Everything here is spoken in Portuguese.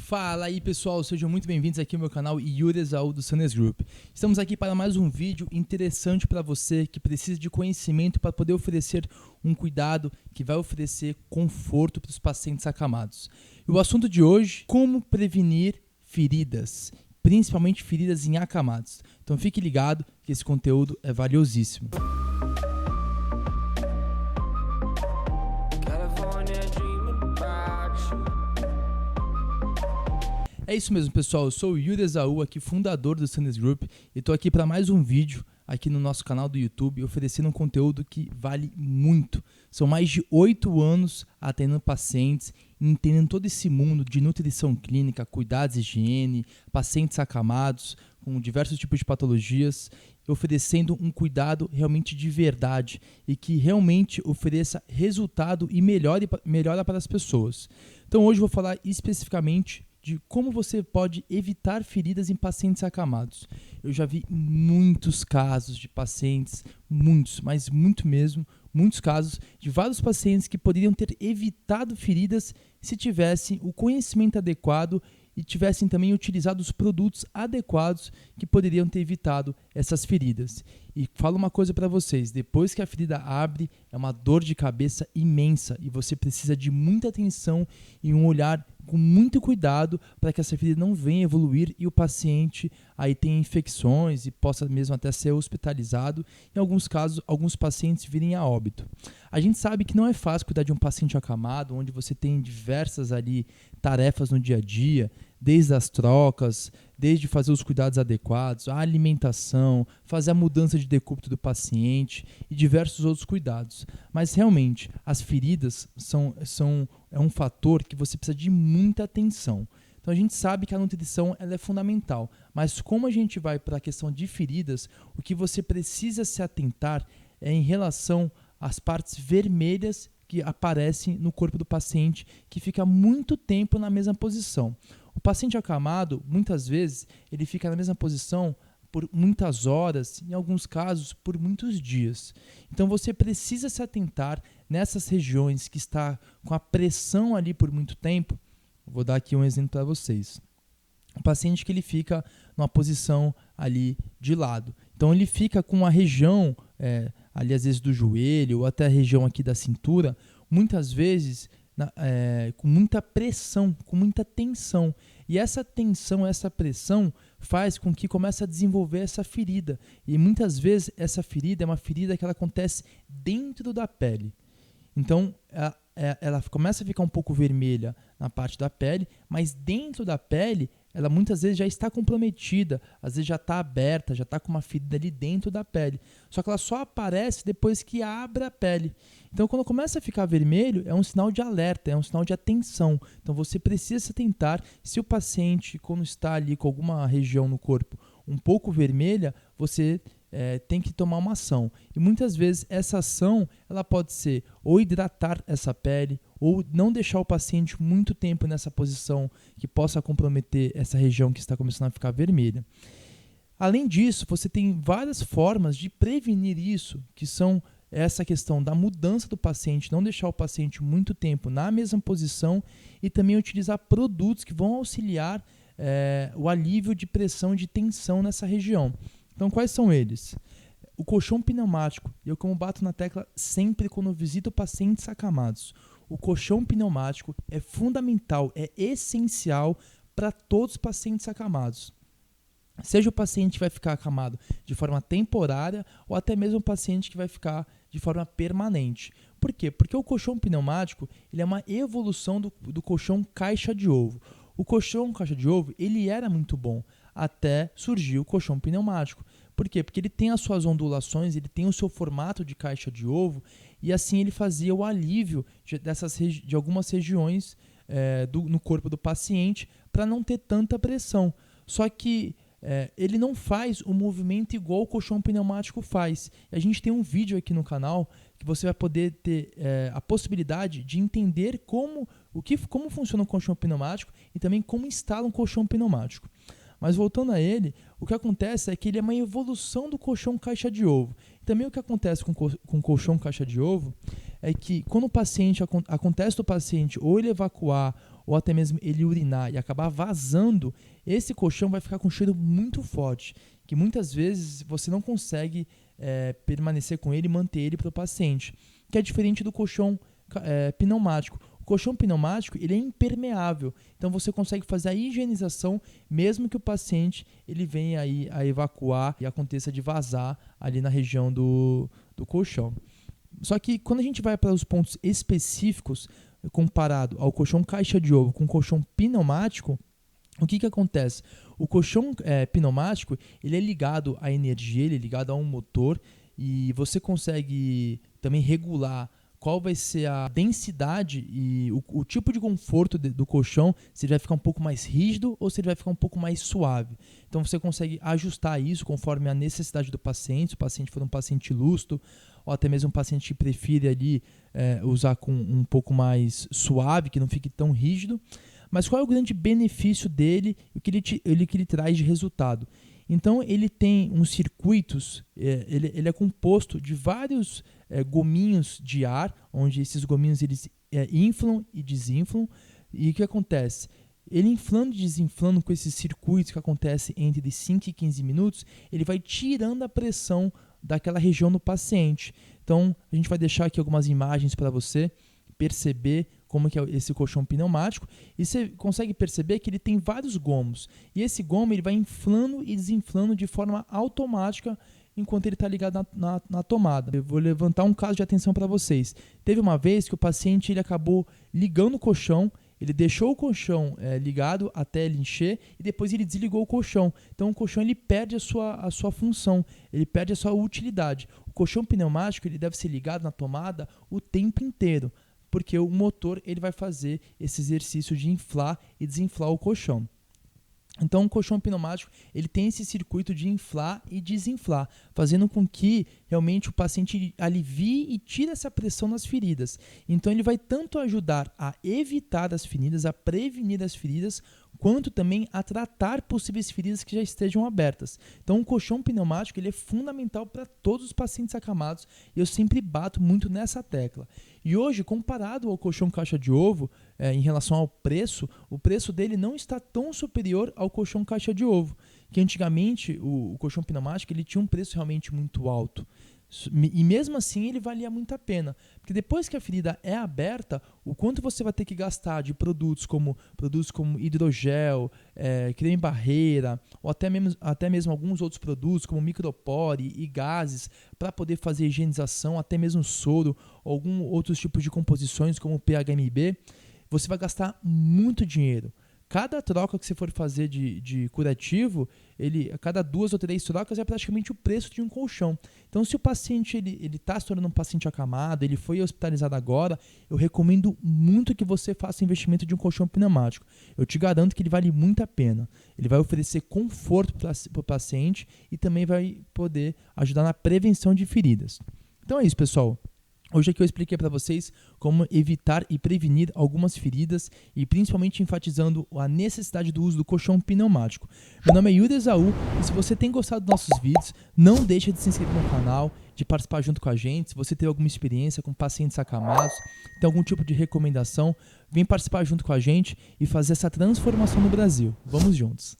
Fala aí pessoal, sejam muito bem-vindos aqui ao meu canal Yuri Esaú do Sunners Group. Estamos aqui para mais um vídeo interessante para você que precisa de conhecimento para poder oferecer um cuidado que vai oferecer conforto para os pacientes acamados. E o assunto de hoje, como prevenir feridas, principalmente feridas em acamados. Então fique ligado que esse conteúdo é valiosíssimo. É isso mesmo, pessoal. Eu sou o Yuri Esaú, aqui fundador do Sunners Group, e estou aqui para mais um vídeo aqui no nosso canal do YouTube, oferecendo um conteúdo que vale muito. São mais de 8 anos atendendo pacientes, entendendo todo esse mundo de nutrição clínica, cuidados, higiene, pacientes acamados, com diversos tipos de patologias, oferecendo um cuidado realmente de verdade e que realmente ofereça resultado e melhora para as pessoas. Então hoje eu vou falar especificamente de como você pode evitar feridas em pacientes acamados. Eu já vi muitos casos de pacientes, muitos casos de vários pacientes que poderiam ter evitado feridas se tivessem o conhecimento adequado e tivessem também utilizado os produtos adequados que poderiam ter evitado essas feridas. E falo uma coisa para vocês, depois que a ferida abre, é uma dor de cabeça imensa e você precisa de muita atenção e um olhar com muito cuidado para que essa ferida não venha evoluir e o paciente aí tenha infecções e possa mesmo até ser hospitalizado. Em alguns casos, alguns pacientes virem a óbito. A gente sabe que não é fácil cuidar de um paciente acamado, onde você tem diversas ali tarefas no dia a dia, desde as trocas, desde fazer os cuidados adequados, a alimentação, fazer a mudança de decúbito do paciente e diversos outros cuidados. Mas realmente, as feridas é um fator que você precisa de muita atenção. Então a gente sabe que a nutrição ela é fundamental, mas como a gente vai para a questão de feridas, o que você precisa se atentar é em relação às partes vermelhas que aparecem no corpo do paciente, que fica muito tempo na mesma posição. O paciente acamado, muitas vezes, ele fica na mesma posição por muitas horas, em alguns casos, por muitos dias. Então, você precisa se atentar nessas regiões que está com a pressão ali por muito tempo. Vou dar aqui um exemplo para vocês. O paciente que ele fica numa posição ali de lado. Então, ele fica com a região, ali às vezes do joelho ou até a região aqui da cintura, muitas vezes com muita pressão, com muita tensão. E essa tensão, essa pressão faz com que comece a desenvolver essa ferida. E muitas vezes essa ferida é uma ferida que ela acontece dentro da pele. Então, ela começa a ficar um pouco vermelha na parte da pele, mas dentro da pele, ela muitas vezes já está comprometida, às vezes já está aberta, já está com uma ferida ali dentro da pele. Só que ela só aparece depois que abre a pele. Então, quando começa a ficar vermelho, é um sinal de alerta, é um sinal de atenção. Então, você precisa se atentar. Se o paciente, quando está ali com alguma região no corpo um pouco vermelha, você tem que tomar uma ação. E muitas vezes essa ação ela pode ser ou hidratar essa pele, ou não deixar o paciente muito tempo nessa posição que possa comprometer essa região que está começando a ficar vermelha. Além disso, você tem várias formas de prevenir isso, que são essa questão da mudança do paciente, não deixar o paciente muito tempo na mesma posição e também utilizar produtos que vão auxiliar o alívio de pressão e de tensão nessa região. Então, quais são eles? O colchão pneumático. Eu como bato na tecla sempre quando visito pacientes acamados. O colchão pneumático é fundamental, é essencial para todos os pacientes acamados. Seja o paciente que vai ficar acamado de forma temporária ou até mesmo o paciente que vai ficar de forma permanente. Por quê? Porque o colchão pneumático ele é uma evolução do colchão caixa de ovo. O colchão caixa de ovo ele era muito bom até surgir o colchão pneumático. Por quê? Porque ele tem as suas ondulações, ele tem o seu formato de caixa de ovo e assim ele fazia o alívio de algumas regiões no corpo do paciente para não ter tanta pressão. Só que ele não faz o movimento igual o colchão pneumático faz. A gente tem um vídeo aqui no canal que você vai poder ter a possibilidade de entender como funciona o colchão pneumático e também como instala um colchão pneumático. Mas voltando a ele, o que acontece é que ele é uma evolução do colchão caixa de ovo. Também o que acontece com o colchão caixa de ovo é que quando o paciente acontece do paciente ou ele evacuar ou até mesmo ele urinar e acabar vazando, esse colchão vai ficar com um cheiro muito forte, que muitas vezes você não consegue permanecer com ele e manter ele para o paciente, que é diferente do colchão pneumático. O colchão pneumático ele é impermeável, então você consegue fazer a higienização mesmo que o paciente ele venha aí a evacuar e aconteça de vazar ali na região do colchão. Só que quando a gente vai para os pontos específicos, comparado ao colchão caixa de ovo com o colchão pneumático, o que acontece? O colchão pneumático ele é ligado à energia, ele é ligado a um motor e você consegue também regular qual vai ser a densidade e o tipo de conforto do colchão, se ele vai ficar um pouco mais rígido ou se ele vai ficar um pouco mais suave. Então você consegue ajustar isso conforme a necessidade do paciente, se o paciente for um paciente lúcido ou até mesmo um paciente que prefira ali usar com um pouco mais suave, que não fique tão rígido. Mas qual é o grande benefício dele e o que ele traz de resultado? Então ele tem uns circuitos, ele é composto de vários gominhos de ar, onde esses gominhos eles inflam e desinflam. E o que acontece? Ele inflando e desinflando com esses circuitos que acontecem entre 5 e 15 minutos, ele vai tirando a pressão daquela região do paciente. Então a gente vai deixar aqui algumas imagens para você perceber como que é esse colchão pneumático, e você consegue perceber que ele tem vários gomos, e esse gomo ele vai inflando e desinflando de forma automática enquanto ele está ligado na tomada. Eu vou levantar um caso de atenção para vocês. Teve uma vez que o paciente ele acabou ligando o colchão, ele deixou o colchão ligado até ele encher e depois ele desligou o colchão. Então o colchão ele perde a sua função, ele perde a sua utilidade. O colchão pneumático ele deve ser ligado na tomada o tempo inteiro, porque o motor ele vai fazer esse exercício de inflar e desinflar o colchão. Então o colchão pneumático ele tem esse circuito de inflar e desinflar, fazendo com que realmente o paciente alivie e tire essa pressão nas feridas. Então ele vai tanto ajudar a evitar as feridas, a prevenir as feridas, quanto também a tratar possíveis feridas que já estejam abertas. Então o colchão pneumático ele é fundamental para todos os pacientes acamados e eu sempre bato muito nessa tecla. E hoje, comparado ao colchão caixa de ovo, em relação ao preço, o preço dele não está tão superior ao colchão caixa de ovo, que antigamente o colchão pneumático ele tinha um preço realmente muito alto. E mesmo assim ele valia muito a pena, porque depois que a ferida é aberta, o quanto você vai ter que gastar de produtos como hidrogel, creme barreira, ou até mesmo alguns outros produtos como micropore e gases para poder fazer higienização, até mesmo soro, ou algum outros tipos de composições como PHMB, você vai gastar muito dinheiro. Cada troca que você for fazer de curativo, a cada 2 ou 3 trocas é praticamente o preço de um colchão. Então, se o paciente ele está se tornando um paciente acamado, ele foi hospitalizado agora, eu recomendo muito que você faça o investimento de um colchão pneumático. Eu te garanto que ele vale muito a pena. Ele vai oferecer conforto para o paciente e também vai poder ajudar na prevenção de feridas. Então é isso, pessoal. Hoje aqui eu expliquei para vocês como evitar e prevenir algumas feridas e principalmente enfatizando a necessidade do uso do colchão pneumático. Meu nome é Yuri Esaú e se você tem gostado dos nossos vídeos, não deixe de se inscrever no canal, de participar junto com a gente. Se você tem alguma experiência com pacientes acamados, tem algum tipo de recomendação, vem participar junto com a gente e fazer essa transformação no Brasil. Vamos juntos!